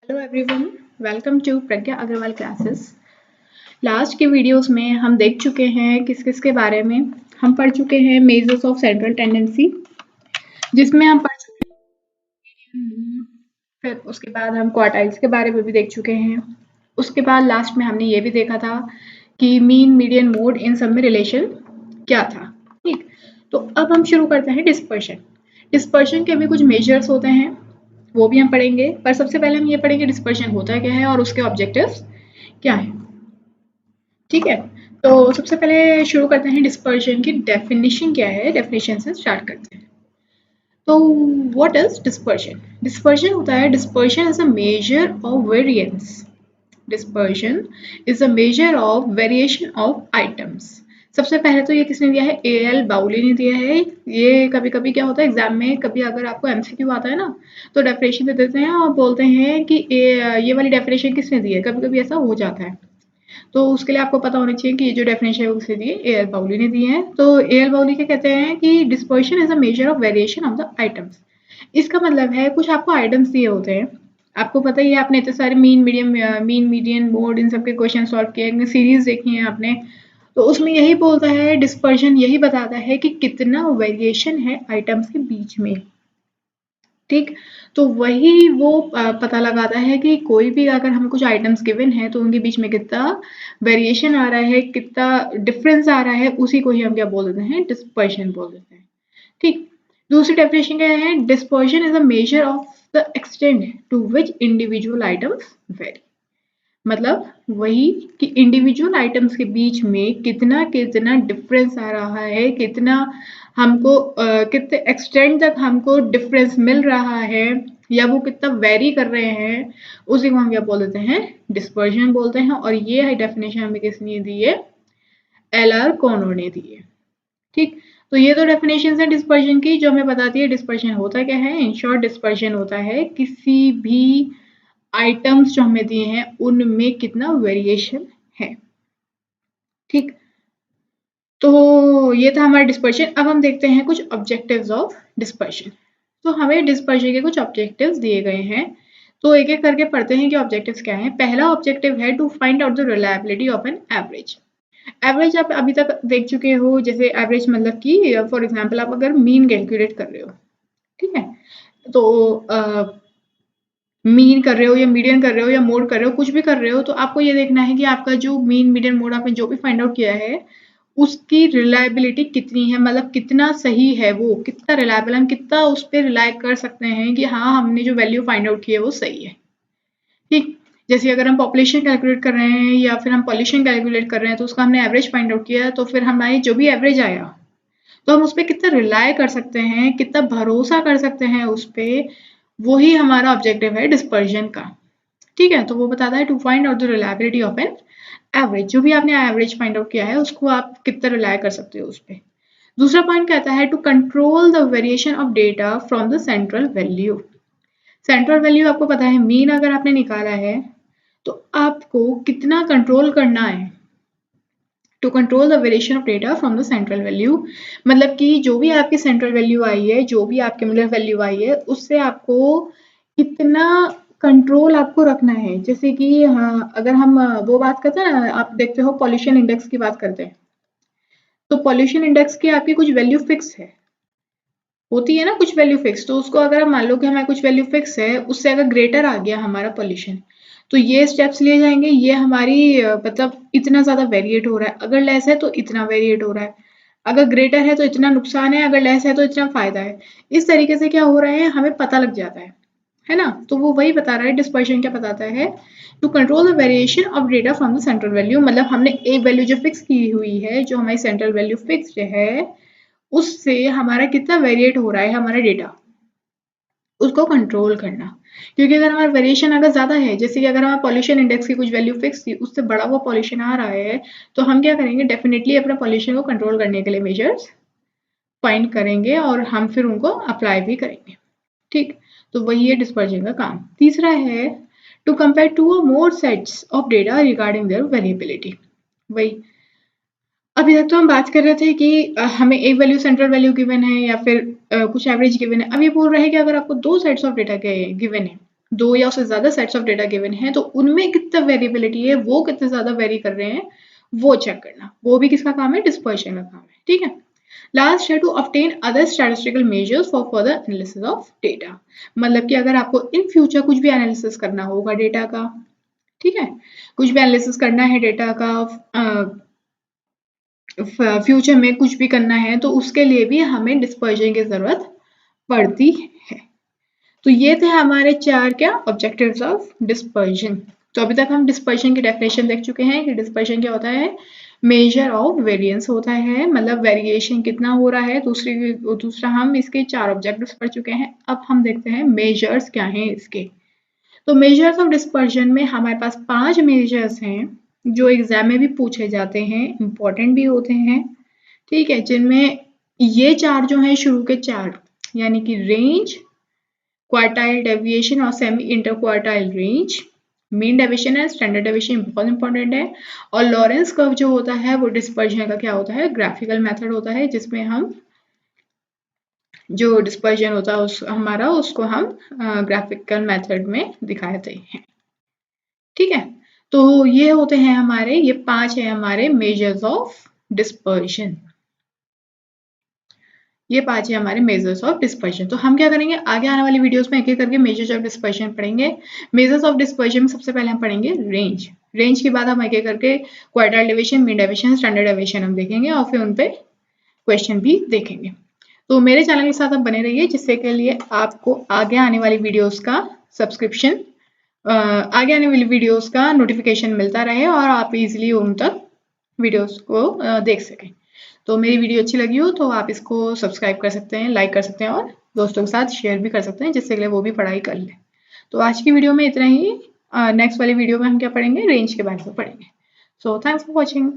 Hello everyone, welcome to Pragya Agrawal classes. Last के videos में हम देख चुके हैं किस के बारे में। हम पढ़ चुके हैं मेजर्स ऑफ सेंट्रल टेंडेंसी, जिसमें हम पढ़ चुके हैं। फिर उसके बाद हम क्वार्टाइल्स के बारे में भी देख चुके हैं। उसके बाद लास्ट में हमने ये भी देखा था कि मीन, मीडियन, मोड, इन सब में रिलेशन क्या था। ठीक, तो अब हम शुरू करते हैं डिस्पर्शन। डिस्पर्शन के भी कुछ मेजर्स होते हैं, वो भी हम पढ़ेंगे, पर सबसे पहले हम ये पढ़ेंगे डिस्पर्शन होता क्या है और उसके ऑब्जेक्टिव्स क्या है। ठीक है, तो सबसे पहले शुरू करते हैं डिस्पर्शन की डेफिनेशन क्या है। डेफिनेशन से स्टार्ट करते हैं। तो व्हाट इज डिस्पर्शन? डिस्पर्शन होता है, dispersion is a measure of variance. Dispersion is a measure of variation of items. सबसे पहले तो ये किसने दिया है? ए.एल. बाउली ने दिया है। ये कभी कभी क्या होता है एग्जाम में, कभी अगर आपको एमसीक्यू आता है ना, तो डेफिनेशन दे देते हैं और बोलते हैं कि ये वाली डेफिनेशन किसने दी है। कभी कभी ऐसा हो जाता है, तो उसके लिए आपको पता होना चाहिए कि ये जो डेफिनेशन है वो किसने दी है। ए.एल. बाउली ने दी है। तो ए.एल. बाउली क्या कहते हैं कि dispersion is a measure of variation of the items. इसका मतलब है कुछ आपको आइटम्स दिए होते हैं, आपको पता ही है, आपने इतने सारे मीन, मीडियन, मोड, इन सब के क्वेश्चन सॉल्व किए, सीरीज देखी है आपने, तो उसमें यही बोलता है डिस्पर्शन, यही बताता है कि कितना वेरिएशन है आइटम्स के बीच में। ठीक, तो वही वो पता लगाता है कि कोई भी अगर हमें कुछ आइटम्स गिवन है तो उनके बीच में कितना वेरिएशन आ रहा है, कितना डिफरेंस आ रहा है, उसी को ही हम क्या बोल देते हैं? डिस्पर्शन बोल देते हैं। ठीक, दूसरी डेफिनेशन क्या है? Dispersion is a measure of the extent to which individual items vary. मतलब वही कि इंडिविजुअल आइटम्स के बीच में कितना कितना डिफरेंस आ रहा है, कितना हमको कितने एक्सटेंट तक हमको डिफरेंस मिल रहा है, या वो कितना वेरी कर रहे हैं, उसी को हम क्या बोल देते हैं? डिस्पर्शन बोलते हैं। और ये डेफिनेशन हमें किसने दी है? एल.आर. कॉनोर ने दी है। ठीक, तो ये तो डेफिनेशन है डिस्पर्शन की, जो हमें बताती है डिस्पर्शन होता क्या है। इन शॉर्ट, डिस्पर्शन होता है किसी भी आइटम्स जो हमें दिए हैं उनमें कितना वेरिएशन है। ठीक, तो ये था हमारा डिस्पर्शन। अब हम देखते हैं कुछ ऑब्जेक्टिव्स ऑफ डिस्पर्शन। तो हमें डिस्पर्शन के कुछ ऑब्जेक्टिव्स दिए गए हैं, तो एक एक करके पढ़ते हैं कि ऑब्जेक्टिव्स क्या हैं। पहला ऑब्जेक्टिव है to find out the reliability of an average. Average आप अभी तक देख चुके हो, जैसे एवरेज मतलब कि फॉर एग्जांपल आप अगर मीन कैलकुलेट कर रहे हो, ठीक है, तो मीन कर रहे हो या मीडियन कर रहे हो या मोड कर रहे हो, कुछ भी कर रहे हो, तो आपको ये देखना है कि आपका जो मीन, मीडियन, मोड आपने जो भी फाइंड आउट किया है उसकी रिलायबिलिटी कितनी है, मतलब कितना सही है, वो कितना रिलायबल, हम कितना उस पर रिलाय कर सकते हैं कि हाँ हमने जो वैल्यू फाइंड आउट की है वो सही है। ठीक, जैसे अगर हम पॉपुलेशन कैलकुलेट कर रहे हैं या फिर हम पॉल्यूशन कैलकुलेट कर रहे हैं, तो उसका हमने एवरेज फाइंड आउट किया, तो फिर हमारी जो भी एवरेज आया तो हम उस पर कितना रिलाय कर सकते हैं, कितना भरोसा कर सकते हैं उस पर, वही हमारा ऑब्जेक्टिव है डिस्पर्जन का। ठीक है, तो वो बताता है to find out the reliability of an average. जो भी आपने एवरेज फाइंड आउट किया है उसको आप कितना रिलाय कर सकते हो उस पर। दूसरा पॉइंट कहता है to control the variation of data from the central value. Central value आपको पता है, मीन अगर आपने निकाला है तो आपको कितना कंट्रोल करना है। To control the variation of data from the central value, मतलब कि जो भी आपकी सेंट्रल वैल्यू आई है, जो भी आपके मिडल वैल्यू आई है, उससे आपको कितना कंट्रोल आपको रखना है। जैसे कि हाँ, अगर हम वो बात करते हैं ना, आप देखते हो पॉल्यूशन इंडेक्स की बात करते हैं, तो पॉल्यूशन इंडेक्स की आपकी कुछ वैल्यू फिक्स है, होती है ना कुछ वैल्यू फिक्स, तो उसको अगर हम मान लो कि हमारा कुछ वैल्यू फिक्स है, उससे अगर ग्रेटर आ गया हमारा पॉल्यूशन, तो ये स्टेप्स लिए जाएंगे, ये हमारी मतलब इतना ज्यादा वेरिएट हो रहा है, अगर लेस है तो इतना वेरिएट हो रहा है, अगर ग्रेटर है तो इतना नुकसान है, अगर लेस है तो इतना फायदा है। इस तरीके से क्या हो रहा है हमें पता लग जाता है ना। तो वो वही बता रहा है डिस्पर्शन क्या बताता है, to control the variation of data from the central value. मतलब हमने एक वैल्यू जो फिक्स की हुई है, जो हमारी सेंट्रल वैल्यू फिक्स्ड है, उससे हमारा कितना वेरिएट हो रहा है हमारा डेटा, उसको कंट्रोल करना। क्योंकि अगर हमारा वेरिएशन अगर ज्यादा है, जैसे कि अगर हमारा पॉल्यूशन इंडेक्स की कुछ वैल्यू फिक्स थी, उससे बड़ा वो पॉल्यूशन आ रहा है, तो हम क्या करेंगे, डेफिनेटली अपने पॉल्यूशन को कंट्रोल करने के लिए मेजर्स फाइंड करेंगे और हम फिर उनको अप्लाई भी करेंगे। ठीक, तो वही है डिस्पर्जन का काम। तीसरा है to compare two or more sets of data regarding their variability. वही अभी तक तो हम बात कर रहे थे कि हमें एक वैल्यू सेंट्रल वैल्यू गिवन है या फिर कुछ एवरेज गिवन है। अब ये बोल रहे हैं कि अगर आपको दो सेट्स ऑफ डेटा के गिवन है, 2 या उससे ज़्यादा सेट्स ऑफ डेटा गिवन है तो उनमें कितना वेरिएबिलिटी है, वो कितने ज़्यादा वेरी कर रहे हैं, वो चेक करना, वो भी किसका काम है, डिस्पर्शन का काम है। ठीक है। लास्ट है to obtain other statistical measures for further analysis of data. मतलब कि अगर आपको इन फ्यूचर कुछ भी एनालिसिस करना होगा डेटा का, ठीक है, कुछ भी एनालिसिस करना है डेटा का, फ्यूचर में कुछ भी करना है तो उसके लिए भी हमें डिस्पर्जन की जरूरत पड़ती है। तो ये थे हमारे 4 क्या ऑब्जेक्टिव्स ऑफ डिस्पर्जन। तो अभी तक हम डिस्पर्जन की डेफिनेशन देख चुके हैं कि डिस्पर्जन क्या होता है, मेजर ऑफ वेरिएंस होता है, मतलब वेरिएशन कितना हो रहा है। दूसरा हम इसके 4 ऑब्जेक्टिव्स पढ़ चुके हैं। अब हम देखते हैं मेजर्स क्या हैं इसके। तो मेजर्स ऑफ डिस्पर्जन में हमारे पास 5 मेजर्स हैं जो एग्जाम में भी पूछे जाते हैं, इंपॉर्टेंट भी होते हैं। ठीक है, जिनमें ये 4 जो हैं शुरू के 4, यानी कि रेंज, क्वार्टाइल डेविएशन और semi inter quartile range, mean deviation है, स्टैंडर्ड डेविएशन बहुत इंपॉर्टेंट है, और लॉरेंस कर्व जो होता है वो डिस्पर्जन का क्या होता है, ग्राफिकल मेथड होता है, जिसमें हम जो डिस्पर्जन होता है हमारा उसको हम ग्राफिकल मेथड में दिखाते हैं। ठीक है, तो ये होते हैं हमारे, ये 5 है हमारे मेजर्स ऑफ डिस्पर्जन। ये 5 है हमारे मेजर्स ऑफ डिस्पर्जन। तो हम क्या करेंगे, आगे आने वाली वीडियोस में एक एक करके मेजर्स ऑफ डिस्पर्जन पढ़ेंगे। मेजर्स ऑफ डिस्पर्जन में सबसे पहले हम पढ़ेंगे रेंज। रेंज के बाद हम एक एक करके quartile deviation, mean deviation, standard deviation हम देखेंगे और फिर उन पे क्वेश्चन भी देखेंगे। तो मेरे चैनल के साथ आप बने रहिए, जिससे के लिए आपको आगे आने वाली वीडियोस का सब्सक्रिप्शन, आगे आने वाली वीडियोस का नोटिफिकेशन मिलता रहे और आप इजीली उन तक वीडियोस को देख सकें। तो मेरी वीडियो अच्छी लगी हो तो आप इसको सब्सक्राइब कर सकते हैं, लाइक कर सकते हैं और दोस्तों के साथ शेयर भी कर सकते हैं, जिससे कि वो भी पढ़ाई कर लें। तो आज की वीडियो में इतना ही। नेक्स्ट वाली वीडियो में हम क्या पढ़ेंगे, रेंज के बारे में पढ़ेंगे। So thanks for watching.